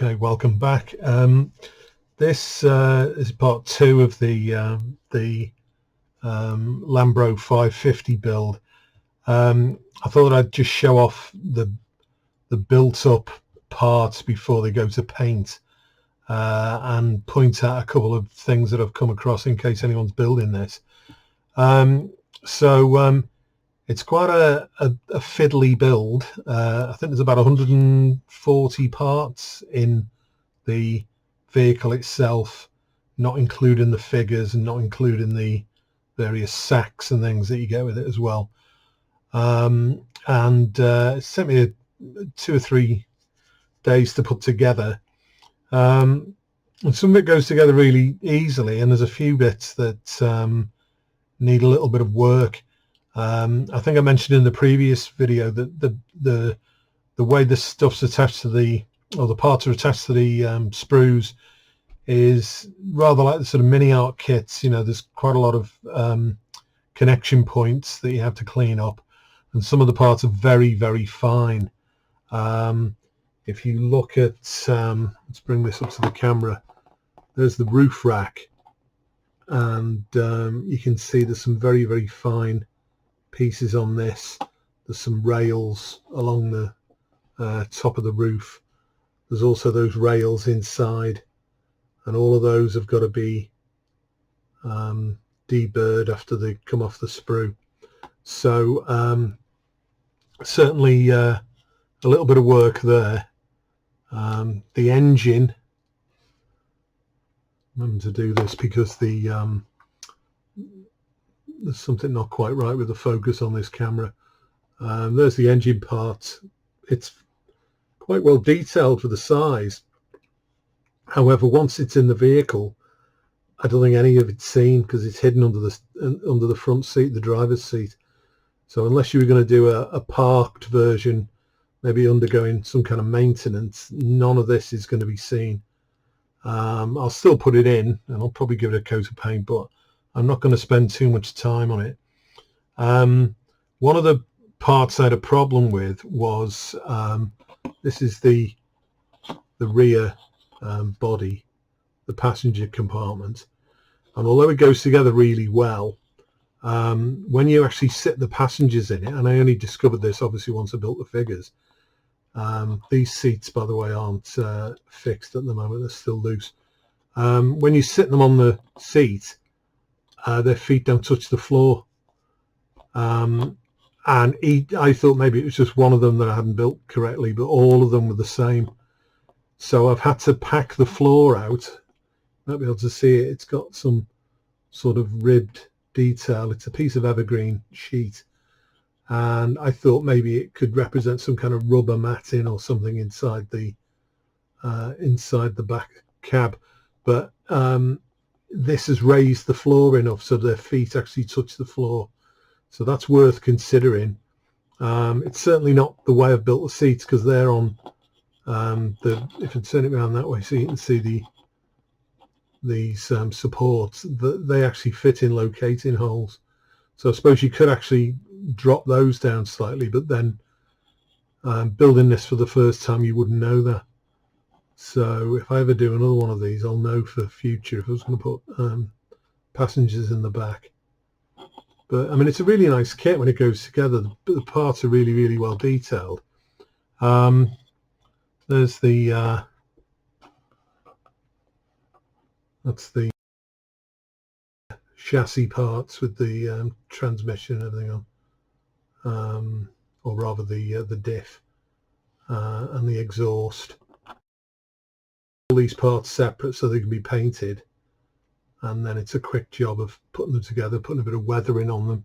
Okay, welcome back. This is part two of the Lambro 550 build. I thought I'd just show off the built-up parts before they go to paint, and point out a couple of things that I've come across in case anyone's building this. It's quite a fiddly build. I think there's about 140 parts in the vehicle itself, not including the figures and not including the various sacks and things that you get with it as well. It sent me 2 or 3 days to put together. And some of it goes together really easily, and there's a few bits that need a little bit of work. I think I mentioned in the previous video that the way the stuff's attached to the parts are attached to the sprues is rather like the sort of mini art kits. You know, there's quite a lot of connection points that you have to clean up, and some of the parts are very, very fine. If you look at, let's bring this up to the camera, there's the roof rack, and you can see there's some very, very fine pieces on this. There's some rails along the top of the roof. There's also those rails inside, and all of those have got to be deburred after they come off the sprue. So certainly a little bit of work there. The engine, I'm having to do this because there's something not quite right with the focus on this camera. There's the engine part. It's quite well detailed for the size. However, once it's in the vehicle, I don't think any of it's seen because it's hidden under the front seat, the driver's seat. So unless you were going to do a parked version, maybe undergoing some kind of maintenance, none of this is going to be seen. I'll still put it in, and I'll probably give it a coat of paint, but I'm not going to spend too much time on it. One of the parts I had a problem with was this is the rear body, the passenger compartment, and although it goes together really well, when you actually sit the passengers in it, and I only discovered this obviously once I built the figures, these seats, by the way, aren't fixed at the moment, they're still loose. When you sit them on the seat, their feet don't touch the floor, and I thought maybe it was just one of them that I hadn't built correctly, but all of them were the same. So I've had to pack the floor out. You might be able to see it. It's got some sort of ribbed detail. It's a piece of evergreen sheet, and I thought maybe it could represent some kind of rubber matting or something inside the back cab, but this has raised the floor enough so their feet actually touch the floor, so that's worth considering. It's certainly not the way I've built the seats, because they're on if I turn it around that way so you can see these supports, they actually fit in locating holes. So I suppose you could actually drop those down slightly, but then building this for the first time, you wouldn't know that. So if I ever do another one of these, I'll know for future if I was going to put passengers in the back. But I mean, it's a really nice kit when it goes together. The parts are really, really well detailed. There's the that's the chassis parts with the transmission and everything on, or rather the diff and the exhaust. All these parts separate so they can be painted, and then it's a quick job of putting them together, putting a bit of weathering on them,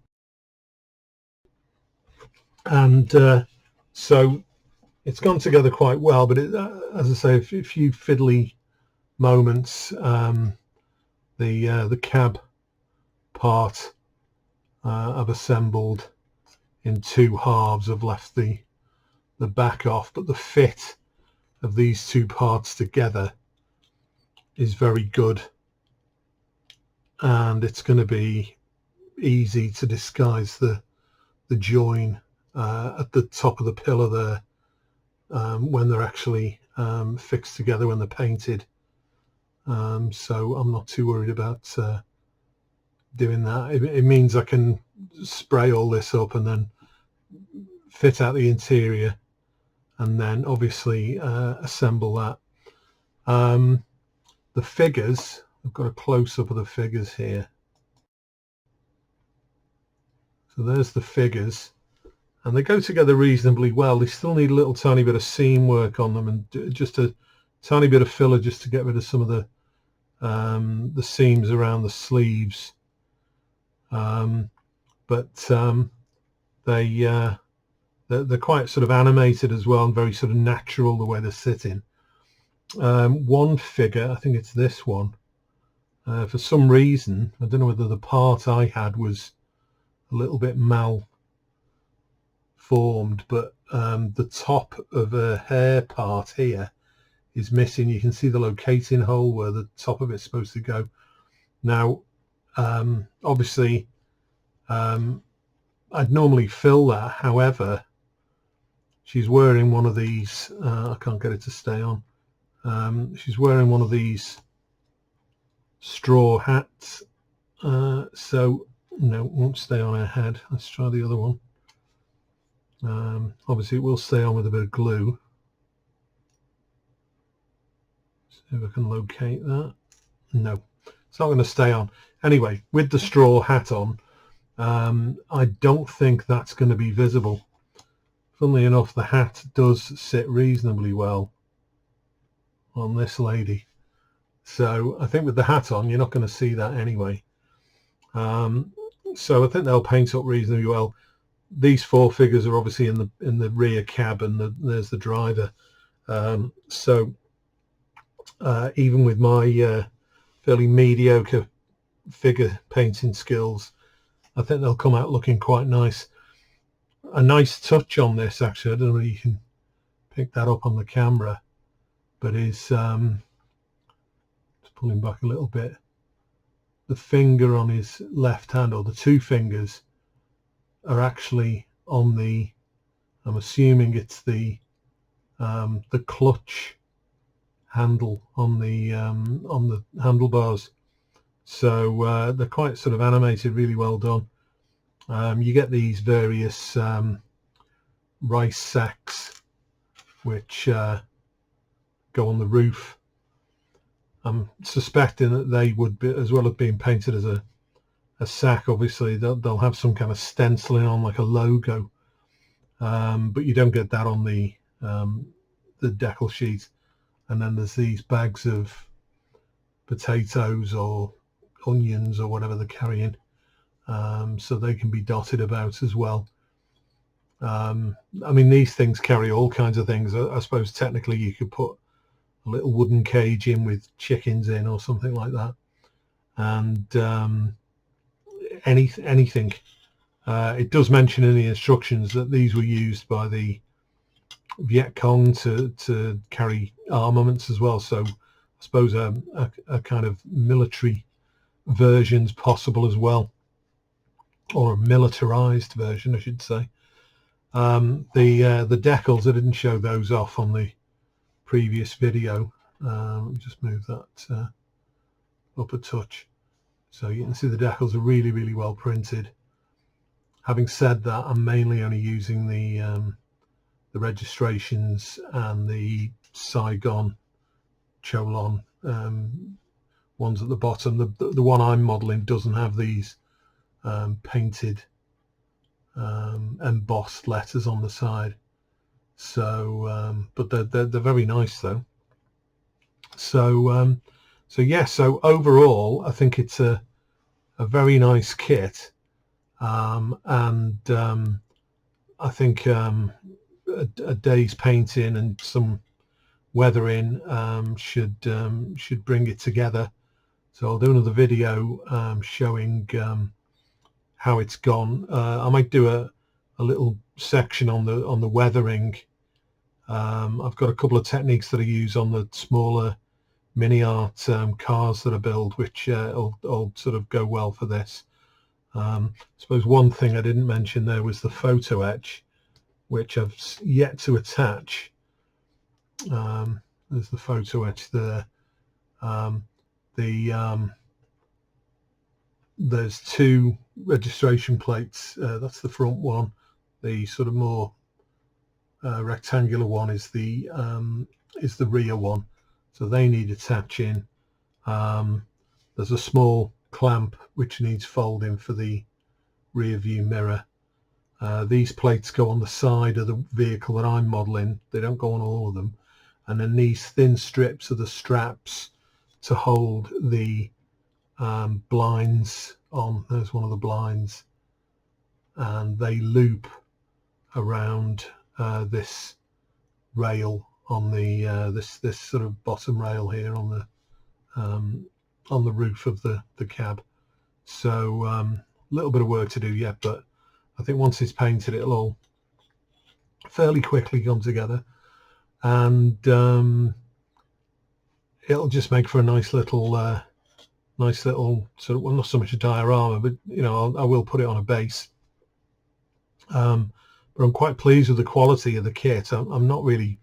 and so it's gone together quite well. But as I say, a few fiddly moments. The cab part I've assembled in 2 halves. I've left the back off, but the fit of these 2 parts together is very good, and it's going to be easy to disguise the join at the top of the pillar there when they're actually fixed together when they're painted. So I'm not too worried about doing that. It means I can spray all this up and then fit out the interior, and then obviously assemble that. The figures, I've got a close-up of the figures here. So there's the figures, and they go together reasonably well. They still need a little tiny bit of seam work on them, and just a tiny bit of filler just to get rid of some of the seams around the sleeves. But they're quite sort of animated as well, and very sort of natural the way they're sitting. One figure, I think it's this one, for some reason, I don't know whether the part I had was a little bit malformed, but the top of a hair part here is missing. You can see the locating hole where the top of it's supposed to go. Now, obviously, I'd normally fill that. However, she's wearing one of these, I can't get it to stay on. She's wearing one of these straw hats, so no, it won't stay on her head. Let's try the other one. Obviously it will stay on with a bit of glue. See if I can locate that. No, it's not going to stay on. Anyway, with the straw hat on, I don't think that's going to be visible. Funnily enough, the hat does sit reasonably well on this lady. So I think with the hat on, you're not going to see that anyway. So I think they'll paint up reasonably well. These four figures are obviously in the rear cab, and there's the driver. So even with my fairly mediocre figure painting skills, I think they'll come out looking quite nice. A nice touch on this, actually, I don't know if you can pick that up on the camera, but is just pulling back a little bit. The finger on his left hand, or the two fingers, are actually on the, I'm assuming it's the clutch handle on the handlebars. So they're quite sort of animated, really well done. You get these various rice sacks which go on the roof. I'm suspecting that they would be, as well as being painted as a sack, obviously they'll have some kind of stenciling on, like a logo, but you don't get that on the decal sheet. And then there's these bags of potatoes or onions or whatever they're carrying, so they can be dotted about as well. I mean, these things carry all kinds of things. I suppose technically you could put a little wooden cage in with chickens in or something like that, and anything. It does mention in the instructions that these were used by the Viet Cong to carry armaments as well, so I suppose a kind of military version's possible as well, or a militarized version, I should say. The decals, I didn't show those off on the previous video. Let me just move that up a touch, so you can see the decals are really, really well printed. Having said that, I'm mainly only using the registrations and the Saigon Cholon ones at the bottom. The one I'm modeling doesn't have these painted embossed letters on the side, so but they're very nice though. So yeah, so overall I think it's a very nice kit, and I think a day's painting and some weathering should bring it together. So I'll do another video showing how it's gone. I might do a little section on the weathering. I've got a couple of techniques that I use on the smaller mini art cars that I build, which will sort of go well for this. I suppose one thing I didn't mention there was the photo etch, which I've yet to attach. There's the photo etch there. There's two registration plates. That's the front one. The sort of more rectangular one is the rear one. So they need attaching. There's a small clamp which needs folding for the rear view mirror. These plates go on the side of the vehicle that I'm modelling. They don't go on all of them. And then these thin strips are the straps to hold the blinds on. There's one of the blinds, and they loop around this rail on the this sort of bottom rail here on the roof of the cab. So a little bit of work to do yet, but I think once it's painted it'll all fairly quickly come together, and it'll just make for a nice little sort of, well, not so much a diorama, but you know, I will put it on a base. But I'm quite pleased with the quality of the kit. I'm not really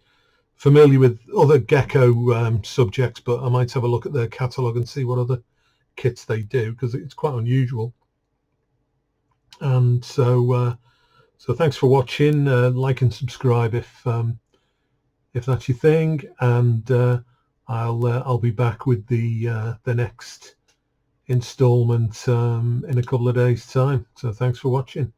familiar with other Gecko subjects, but I might have a look at their catalogue and see what other kits they do, because it's quite unusual. And so thanks for watching. Like and subscribe if that's your thing, and I'll be back with the next installment in a couple of days' time. So thanks for watching.